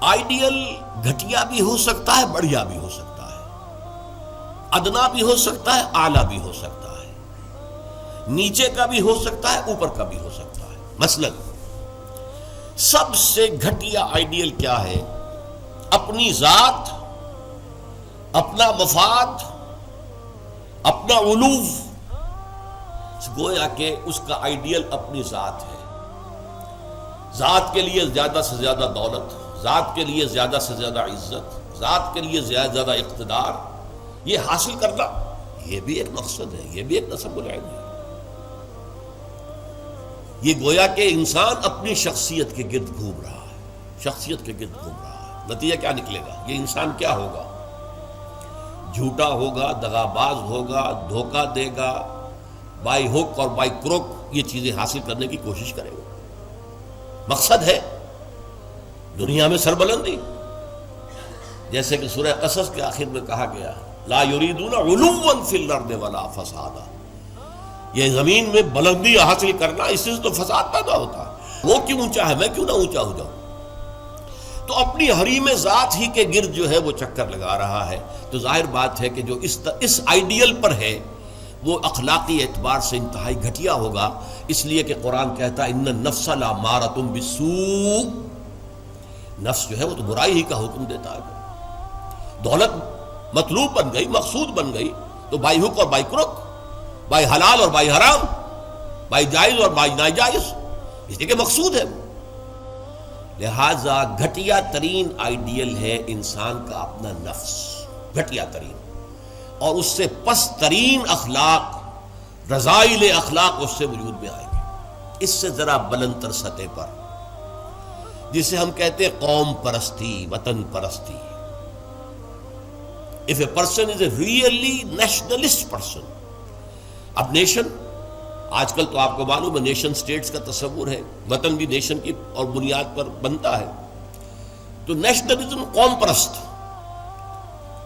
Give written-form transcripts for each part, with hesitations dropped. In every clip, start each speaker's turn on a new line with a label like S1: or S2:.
S1: Ideal گھٹیا بھی ہو سکتا ہے، بڑھیا بھی ہو سکتا ہے، ادنا بھی ہو سکتا ہے، اعلیٰ بھی ہو سکتا ہے، نیچے کا بھی ہو سکتا ہے، اوپر کا بھی ہو سکتا ہے۔ مثلا سب سے گھٹیا آئیڈیل کیا ہے؟ اپنی ذات، اپنا مفاد، اپنا علو، گویا کہ اس کا آئیڈیل اپنی ذات ہے۔ ذات کے لیے زیادہ سے زیادہ دولت، ذات کے لیے زیادہ سے زیادہ عزت، ذات کے لیے زیادہ اقتدار، یہ حاصل کرنا، یہ بھی ایک مقصد ہے، یہ بھی ایک نصب العین ہے۔ یہ گویا کہ انسان اپنی شخصیت کے گرد گھوم رہا ہے، شخصیت کے گرد گھوم رہا ہے۔ نتیجہ کیا نکلے گا؟ یہ انسان کیا ہوگا؟ جھوٹا ہوگا، دغاباز ہوگا، دھوکہ دے گا، بائی ہک اور بائی کروک یہ چیزیں حاصل کرنے کی کوشش کرے گا۔ مقصد ہے دنیا میں سربلندی، جیسے کہ سورہ قصص کے آخر میں کہا گیا، لا یریدون علوا فی الارض ولا فسادا، یہ زمین میں بلندی حاصل کرنا، اس سے تو فساد پیدا ہوتا ہے۔ وہ کیوں اونچا ہے، میں کیوں نہ اونچا ہو جاؤں؟ تو اپنی حریم ذات ہی کے گرد جو ہے وہ چکر لگا رہا ہے۔ تو ظاہر بات ہے کہ جو اس آئیڈیل پر ہے وہ اخلاقی اعتبار سے انتہائی گھٹیا ہوگا، اس لیے کہ قرآن کہتا ہے ان النفس لامارۃ بالسوء، نفس جو ہے وہ تو برائی ہی کا حکم دیتا ہے۔ دولت مطلوب بن گئی، مقصود بن گئی، تو بائی ہک اور بائی کروک، بائی حلال اور بائی حرام، بائی جائز اور بائی ناجائز، اس لیے کہ مقصود ہے۔ لہذا گھٹیا ترین آئیڈیل ہے انسان کا اپنا نفس، گھٹیا ترین، اور اس سے پست ترین اخلاق، رذائل اخلاق اس سے وجود میں آئے گی۔ اس سے ذرا بلند تر سطح پر، جسے ہم کہتے ہیں قوم پرستی، وطن پرستی۔ If a person is a really nationalist person، اب نیشن، آج کل تو آپ کو معلوم ہے نیشن سٹیٹس کا تصور ہے، وطن بھی نیشن کی اور بنیاد پر بنتا ہے۔ تو نیشنلزم قوم پرست،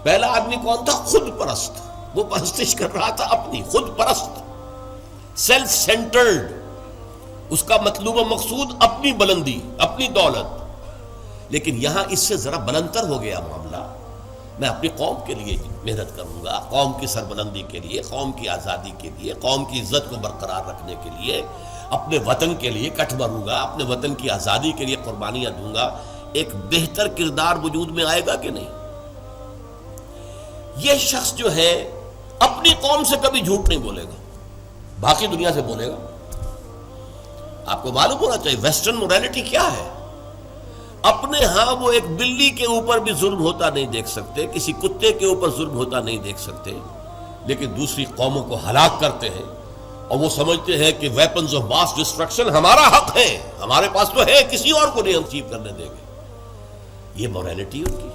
S1: پہلا آدمی کون تھا؟ خود پرست، وہ پرستش کر رہا تھا اپنی، خود پرست، سیلف سینٹرڈ، اس کا مطلوب و مقصود اپنی بلندی، اپنی دولت۔ لیکن یہاں اس سے ذرا بلندتر ہو گیا معاملہ، میں اپنی قوم کے لیے محنت کروں گا، قوم کی سربلندی کے لیے، قوم کی آزادی کے لیے، قوم کی عزت کو برقرار رکھنے کے لیے، اپنے وطن کے لیے کٹ مروں گا، اپنے وطن کی آزادی کے لیے قربانیاں دوں گا۔ ایک بہتر کردار وجود میں آئے گا کہ نہیں؟ یہ شخص جو ہے اپنی قوم سے کبھی جھوٹ نہیں بولے گا، باقی دنیا سے بولے گا۔ آپ کو معلوم ہونا چاہیے ویسٹرن مورالٹی کیا ہے۔ اپنے ہاں وہ ایک بلی کے اوپر بھی ظلم ہوتا نہیں دیکھ سکتے، کسی کتے کے اوپر ظلم ہوتا نہیں دیکھ سکتے، لیکن دوسری قوموں کو ہلاک کرتے ہیں، اور وہ سمجھتے ہیں کہ ویپنز آف ماس ڈسٹرکشن ہمارا حق ہے، ہمارے پاس تو ہے، کسی اور کو نہیں ہم اچیو کرنے دیں گے۔ یہ مورالٹی ان کی،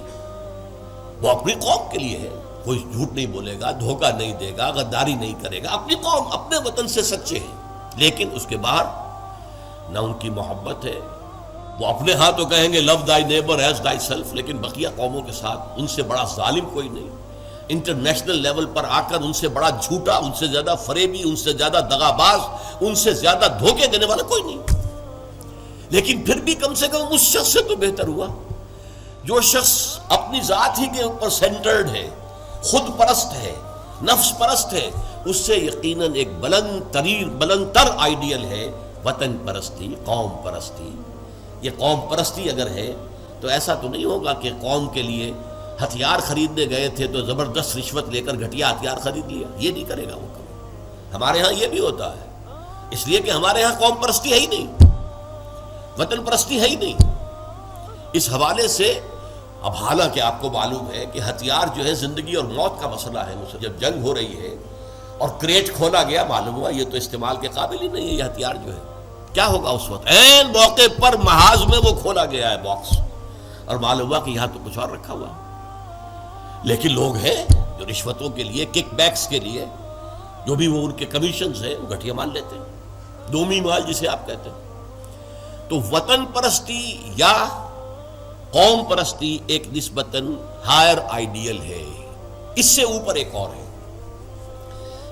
S1: وہ اپنی قوم کے لیے ہے، کوئی جھوٹ نہیں بولے گا، دھوکہ نہیں دے گا، غداری نہیں کرے گا، اپنی قوم، اپنے وطن سے سچے ہیں۔ لیکن اس کے باہر نہ ان کی محبت ہے، وہ اپنے ہاں تو کہیں گے love thy neighbour as thyself, لیکن بقیہ قوموں کے ساتھ ان سے بڑا ظالم کوئی نہیں، انٹرنیشنل لیول پر آ کر ان سے بڑا جھوٹا، ان سے زیادہ فریبی، ان سے زیادہ دغاباز، ان سے زیادہ دھوکے دینے والا کوئی نہیں۔ لیکن پھر بھی کم سے کم اس شخص سے تو بہتر ہوا جو شخص اپنی ذات ہی کے اوپر سینٹرڈ ہے، خود پرست ہے، نفس پرست ہے، اس سے یقیناً ایک بلند تر آئیڈیل ہے وطن پرستی، قوم پرستی۔ یہ قوم پرستی اگر ہے تو ایسا تو نہیں ہوگا کہ قوم کے لیے ہتھیار خریدنے گئے تھے تو زبردست رشوت لے کر گھٹیا ہتھیار خرید لیا، یہ نہیں کرے گا وہ کبھی۔ ہمارے ہاں یہ بھی ہوتا ہے، اس لیے کہ ہمارے ہاں قوم پرستی ہے ہی نہیں، وطن پرستی ہے ہی نہیں۔ اس حوالے سے اب حالانکہ آپ کو معلوم ہے کہ ہتھیار جو ہے زندگی اور موت کا مسئلہ ہے، جب جنگ ہو رہی ہے اور کریٹ کھولا گیا، معلوم ہوا یہ تو استعمال کے قابل ہی نہیں ہے یہ ہتھیار جو ہے، کیا ہوگا اس وقت؟ عین موقع پر محاذ میں وہ کھولا گیا ہے باکس، اور معلوم ہوا کہ یہاں تو کچھ اور رکھا ہوا۔ لیکن لوگ ہیں جو رشوتوں کے لیے، کک بیکس کے لیے، جو بھی وہ ان کے کمیشنز ہیں، وہ گھٹیا مال لیتے ہیں، دومی مال جسے آپ کہتے ہیں۔ تو وطن پرستی یا قوم پرستی ایک نسبتاً ہائر آئیڈیل ہے، اس سے اوپر ایک اور ہے۔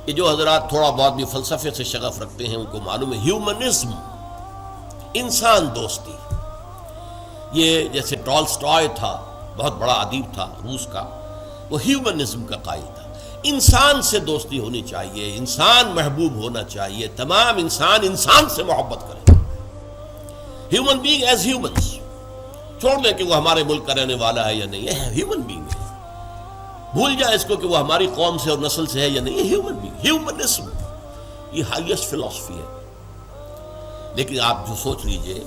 S1: یہ جو حضرات تھوڑا بہت بھی فلسفے سے شغف رکھتے ہیں ان کو معلوم ہے، ہیومنزم، انسان دوستی، یہ جیسے ٹالسٹائے تھا، بہت بڑا ادیب تھا روس کا، وہ ہیومنزم کا قائل تھا، انسان سے دوستی ہونی چاہیے، انسان محبوب ہونا چاہیے، تمام انسان انسان سے محبت کریں، ہیومن بینگ ایز ہیومنس، چھوڑ دیں کہ وہ ہمارے ملک کا رہنے والا ہے یا نہیں، یہ ہیومن بینگ ہے، بھول جائیں اس کو کہ وہ ہماری قوم سے اور نسل سے ہے یا نہیں، یہ ہیومن بینگ، ہیومنزم یہ ہائیسٹ فلسفی ہے۔ لیکن آپ جو سوچ لیجئے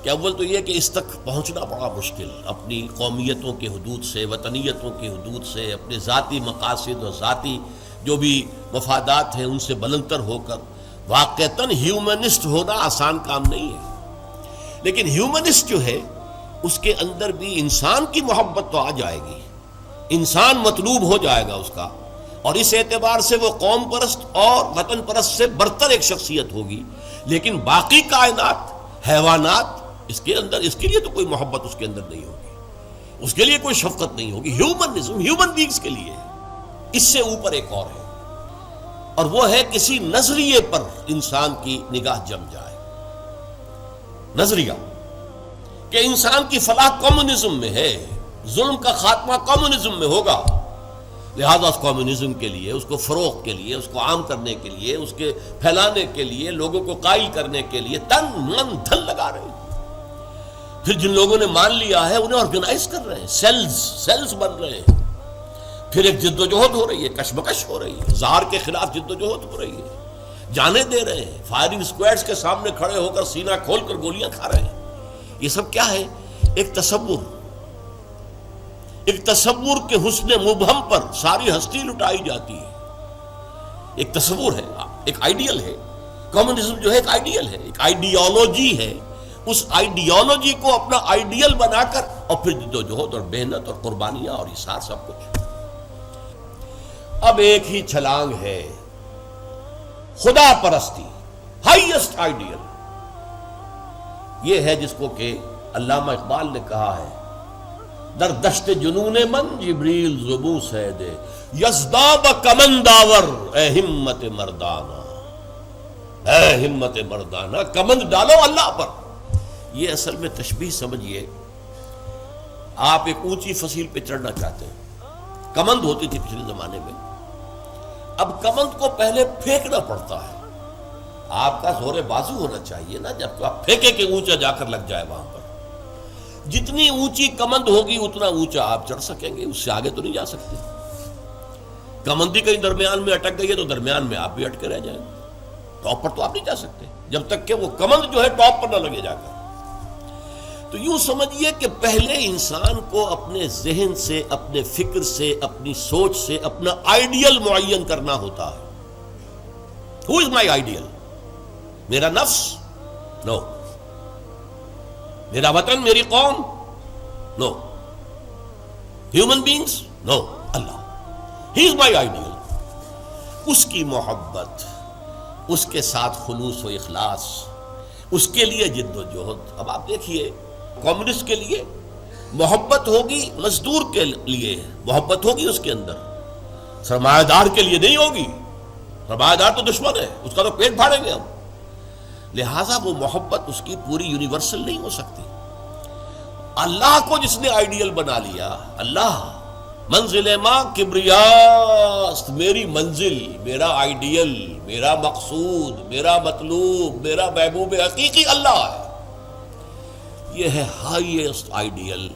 S1: کہ اول تو یہ کہ اس تک پہنچنا بڑا مشکل، اپنی قومیتوں کے حدود سے، وطنیتوں کے حدود سے، اپنے ذاتی مقاصد اور ذاتی جو بھی مفادات ہیں ان سے بلندتر ہو کر واقعتاً ہیومنسٹ ہونا آسان کام نہیں ہے۔ لیکن ہیومنسٹ جو ہے اس کے اندر بھی انسان کی محبت تو آ جائے گی، انسان مطلوب ہو جائے گا اس کا، اور اس اعتبار سے وہ قوم پرست اور وطن پرست سے برتر ایک شخصیت ہوگی۔ لیکن باقی کائنات، حیوانات، اس کے اندر اس کے لیے تو کوئی محبت اس کے اندر نہیں ہوگی، اس کے لیے کوئی شفقت نہیں ہوگی۔ ہیومنزم ہیومن بینگز کے لیے ہے، اس سے اوپر ایک اور ہے، اور وہ ہے کسی نظریے پر انسان کی نگاہ جم جائے، نظریہ کہ انسان کی فلاح کمیونزم میں ہے، ظلم کا خاتمہ کمیونزم میں ہوگا، لہذا اس کمیونزم کے لیے، اس کو فروغ کے لیے، اس کو عام کرنے کے لیے، اس کے پھیلانے کے لیے، لوگوں کو قائل کرنے کے لیے تن من دھن لگا رہے ہیں۔ پھر جن لوگوں نے مان لیا ہے انہیں آرگنائز کر رہے ہیں، سیلز بن رہے ہیں، پھر ایک جد و جہد ہو رہی ہے، کشمکش ہو رہی ہے، زہر کے خلاف جد و جہد ہو رہی ہے، جانے دے رہے ہیں، فائرنگ اسکواڈز کے سامنے کھڑے ہو کر سینہ کھول کر گولیاں کھا رہے ہیں۔ یہ سب کیا ہے؟ ایک تصور کے حسن مبہم پر ساری ہستی لٹائی جاتی ہے، ایک تصور ہے، ایک آئیڈیل ہے، کمیونزم جو ہے ایک آئیڈیل ہے، ایک آئیڈیالوجی ہے، اس آئیڈیالوجی کو اپنا آئیڈیل بنا کر اور پھر جد و جہد اور محنت اور قربانیاں اور اثار سب کچھ۔ اب ایک ہی چھلانگ ہے، خدا پرستی، ہائیسٹ آئیڈیل، یہ ہے جس کو کہ علامہ اقبال نے کہا ہے، در دشت جنون من جبریل زبوں سے دے یزداب کمنداور، اے ہمت مردانہ، اے ہمت مردانہ، کمند ڈالو اللہ پر۔ یہ اصل میں تشبیہ سمجھیے، آپ ایک اونچی فصیل پہ چڑھنا چاہتے ہیں، کمند ہوتی تھی پچھلے زمانے میں، اب کمند کو پہلے پھینکنا پڑتا ہے، آپ کا زور بازو ہونا چاہیے نا، جب آپ پھینکے کہ اونچا جا کر لگ جائے وہاں پر۔ جتنی اونچی کمند ہوگی اتنا اونچا آپ چڑھ سکیں گے، اس سے آگے تو نہیں جا سکتے۔ کمندی کہیں درمیان میں اٹک گئی ہے تو درمیان میں آپ بھی اٹکے رہ جائیں، ٹاپ پر تو آپ نہیں جا سکتے جب تک کہ وہ کمند جو ہے ٹاپ پر نہ لگے جا کر۔ تو یوں سمجھیے کہ پہلے انسان کو اپنے ذہن سے، اپنے فکر سے، اپنی سوچ سے اپنا آئیڈیل معین کرنا ہوتا ہے۔ Who is my ideal؟ میرا نفس؟ نو۔ میرا وطن، میری قوم؟ No. Human beings? No. Allah, he is my ideal. اس کی محبت، اس کے ساتھ خلوص و اخلاص، اس کے لیے جد و جہد۔ اب آپ دیکھیے، کمیونسٹ کے لیے محبت ہوگی، مزدور کے لیے محبت ہوگی اس کے اندر، سرمایہ دار کے لیے نہیں ہوگی۔ سرمایہ دار تو دشمن ہے، اس کا تو پیٹ پھاڑیں گے ہم، لہٰذا وہ محبت اس کی پوری یونیورسل نہیں ہو سکتی۔ اللہ کو جس نے آئیڈیل بنا لیا، اللہ منزل ماں کبریاست، میری منزل، میرا آئیڈیل، میرا مقصود، میرا مطلوب، میرا محبوب حقیقی اللہ ہے، یہ ہے ہائیسٹ آئیڈیل۔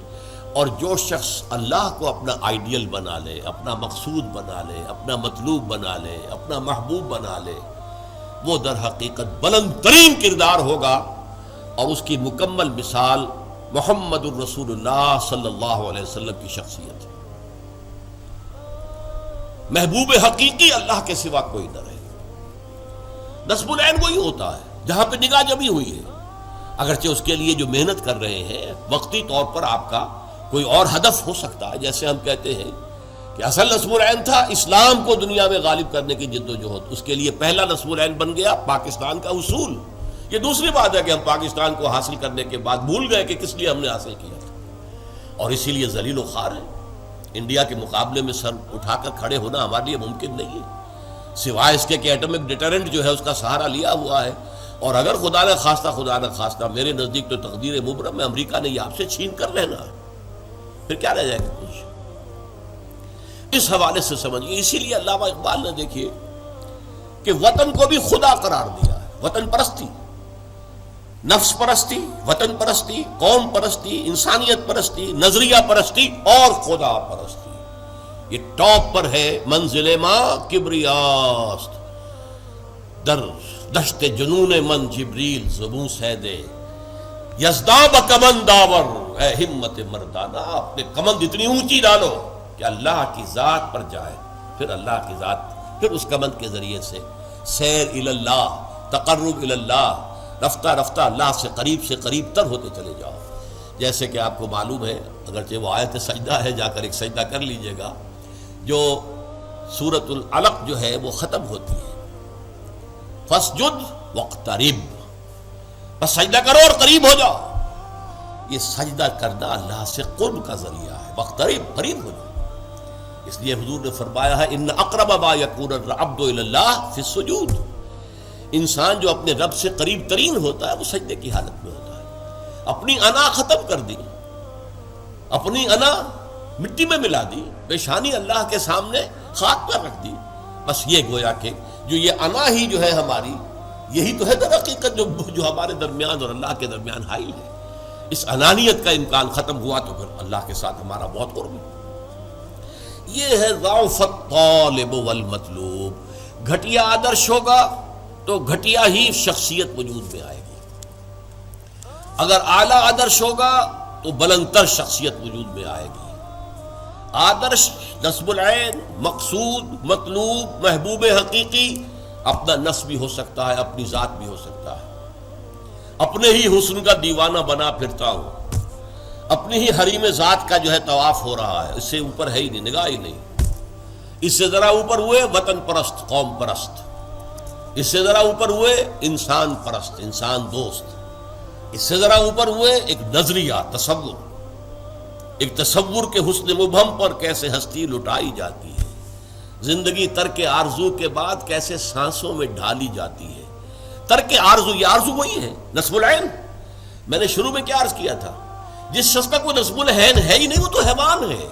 S1: اور جو شخص اللہ کو اپنا آئیڈیل بنا لے، اپنا مقصود بنا لے، اپنا مطلوب بنا لے، اپنا محبوب بنا لے، وہ در حقیقت بلند ترین کردار ہوگا، اور اس کی مکمل مثال محمد الرسول اللہ صلی اللہ علیہ وسلم کی شخصیت ہے۔ محبوب حقیقی اللہ کے سوا کوئی نہ رہے۔ نصب العین وہی ہوتا ہے جہاں پہ نگاہ جمی ہوئی ہے، اگرچہ اس کے لیے جو محنت کر رہے ہیں وقتی طور پر آپ کا کوئی اور ہدف ہو سکتا ہے، جیسے ہم کہتے ہیں کہ اصل نصب العین تھا اسلام کو دنیا میں غالب کرنے کی جد و جہد، اس کے لیے پہلا نصب العین بن گیا پاکستان کا حصول۔ یہ دوسری بات ہے کہ ہم پاکستان کو حاصل کرنے کے بعد بھول گئے کہ کس لیے ہم نے حاصل کیا تھا، اور اسی لیے ذلیل و خوار ہے۔ انڈیا کے مقابلے میں سر اٹھا کر کھڑے ہونا ہمارے لیے ممکن نہیں ہے، سوائے اس کے کہ ایٹمک ڈیٹرنٹ جو ہے اس کا سہارا لیا ہوا ہے، اور اگر خدا نہ خواستہ میرے نزدیک تو تقدیر مبرم میں امریکہ نے یہ آپ سے چھین کر لینا ہے، پھر کیا رہ جائے گا کچھ؟ اس حوالے سے سمجھیے، اسی لیے علامہ اقبال نے دیکھیے کہ وطن کو بھی خدا قرار دیا ہے۔ وطن پرستی، نفس پرستی، وطن پرستی، قوم پرستی، انسانیت پرستی، نظریہ پرستی اور خدا پرستی، یہ ٹاپ پر ہے۔ منزل ماں کبریاست در دشت جنون من جبریل زبوں سے دے یزداب کمن داور، اے ہمت مردانہ اپنے کمند اتنی اونچی ڈالو کہ اللہ کی ذات پر جائے، پھر اللہ کی ذات، پھر اس کمند کے ذریعے سے سیر اللہ، تقرب اللہ، رفتہ رفتہ اللہ سے قریب تر ہوتے چلے جاؤ۔ جیسے کہ آپ کو معلوم ہے، اگرچہ وہ آیت سجدہ ہے، جا کر ایک سجدہ کر لیجئے گا، جو سورۃ العلق جو ہے وہ ختم ہوتی ہے فَاسْجُدْ وَاقْتَرِبْ، بس سجدہ کرو اور قریب ہو جاؤ۔ یہ سجدہ کرنا اللہ سے قرب کا ذریعہ ہے، وَاقْتَرِبْ، قریب ہو جاؤ۔ اس لیے حضور نے فرمایا ہے اِنَّ أَقْرَبَ مَا يَكُونُ الْعَبْدُ إِلَى اللَّهِ فِي السُّجُودِ، انسان جو اپنے رب سے قریب ترین ہوتا ہے وہ سجدے کی حالت میں ہوتا ہے۔ اپنی انا ختم کر دی، اپنی انا مٹی میں ملا دی، پیشانی اللہ کے سامنے خاک پر رکھ دی، بس یہ گویا کہ جو یہ انا ہی جو ہے ہماری، یہی تو ہے در حقیقت جو ہمارے درمیان اور اللہ کے درمیان حائل ہے۔ اس انانیت کا امکان ختم ہوا تو پھر اللہ کے ساتھ ہمارا بہت قرب ہے۔ یہ ہے ضعف الطالب والمطلوب۔ گھٹیا آدرش ہوگا تو گھٹیا ہی شخصیت وجود میں آئے گی، اگر اعلیٰ آدرش ہوگا تو بلندتر شخصیت وجود میں آئے گی۔ آدرش، نصب العین، مقصود، مطلوب، محبوب حقیقی اپنا نصب بھی ہو سکتا ہے، اپنی ذات بھی ہو سکتا ہے۔ اپنے ہی حسن کا دیوانہ بنا پھرتا ہوں، اپنی ہی حریم ذات کا جو ہے طواف ہو رہا ہے، اس سے اوپر ہے ہی نہیں، نگاہ ہی نہیں۔ اس سے ذرا اوپر ہوئے وطن پرست، قوم پرست، اس سے ذرا اوپر ہوئے انسان پرست، انسان دوست، اس سے ذرا اوپر ہوئے ایک نظریہ، تصور، ایک تصور کے حسن مبہم پر کیسے ہستی لٹائی جاتی ہے، زندگی ترک آرزو کے بعد کیسے سانسوں میں ڈھالی جاتی ہے۔ ترک آرزو، یہ آرزو وہی ہے، نصب العین۔ میں نے شروع میں کیا عرض کیا تھا، جس شخص کا کوئی نصب العین ہے ہی نہیں وہ تو حیوان ہے۔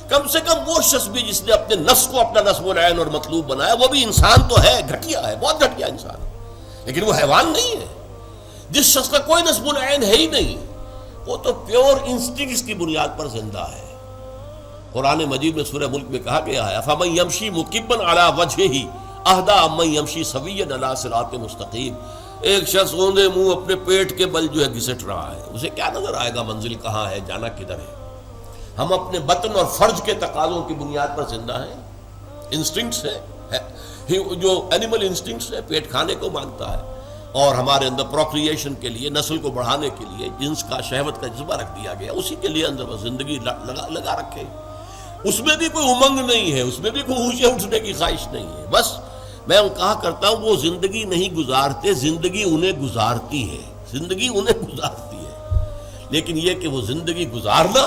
S1: کم سے کم وہ شخص بھی جس نے اپنے نفس کو اپنا نصب العین اور مطلوب بنایا، وہ بھی انسان تو ہے، گھٹیا ہے، بہت گھٹیا انسان ہے، لیکن وہ حیوان نہیں ہے۔ جس شخص کا کوئی نصب العین ہے ہی نہیں، وہ تو پیور انسٹنکٹس کی بنیاد پر زندہ ہے۔ قرآن مجید میں سورہ ملک میں کہا گیا ہے افمن یمشی مکبا علی وجہہ اہدی امن یمشی سویا علی صراط مستقیم۔ ایک شخص اوندے منہ اپنے پیٹ کے بل جو ہے گھسٹ رہا ہے، اسے کیا نظر آئے گا منزل کہاں ہے، جانا کدھر ہے؟ ہم اپنے بطن اور فرج کے تقاضوں کی بنیاد پر زندہ ہیں، انسٹنکٹس ہے، جو اینیمل انسٹنکٹس ہے، پیٹ کھانے کو مانگتا ہے، اور ہمارے اندر پروکریشن کے لیے، نسل کو بڑھانے کے لیے جنس کا، شہوت کا جذبہ رکھ دیا گیا، اسی کے لیے اندر بس زندگی لگا رکھے۔ اس میں بھی کوئی امنگ نہیں ہے، اس میں بھی کوئی ہوشے اٹھنے کی خواہش نہیں ہے۔ بس میں کہا کرتا ہوں وہ زندگی نہیں گزارتے، زندگی انہیں گزارتی ہے، زندگی انہیں گزارتی ہے۔ لیکن یہ کہ وہ زندگی گزارنا،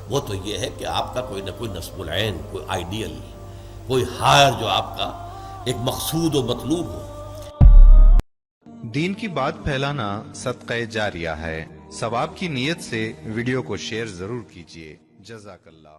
S1: وہ تو یہ ہے کہ آپ کا کوئی نہ کوئی نصب العین، کوئی آئیڈیل، کوئی ہائر جو آپ کا ایک مقصود و مطلوب ہو۔
S2: دین کی بات پھیلانا صدقہ جاریہ ہے، ثواب کی نیت سے ویڈیو کو شیئر ضرور کیجیے۔ جزاک اللہ۔